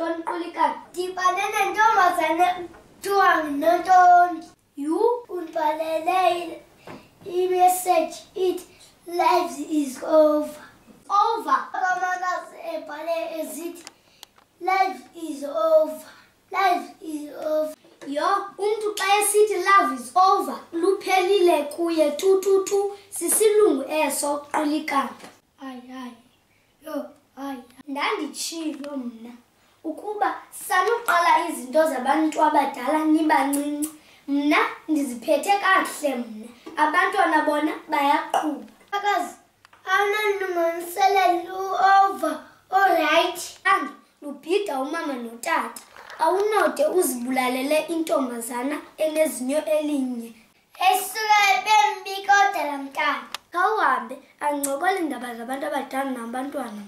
ntoni Qulikazi? Ndibane nentombazana kuthiwa nguNontoni. You? Undibhalele imessage ithi life is over. Over. Akamakazi ebhale ezithi life is over. Life is over. Yo, umntu xa esithi love is over, luphelile kuye tu. Sisilungu eso Qulikazi. Hayi. Yo, hayi. Ndanditshilo mna ukuba sanuqala izinto zabantu abadala nibancinci. Mna ndiziphethe kakuhle mna. Abantwana bona bayaqhuba. Akazi, awunandinganiseleli over. Alright. Ange, lubhida umama notata. Awunode uzibulalele intombazana enezinyo elinye. Esuka ebembi kodwa la mntana. Khawuhambe ancokola iindaba zabantu abadala nabantwana.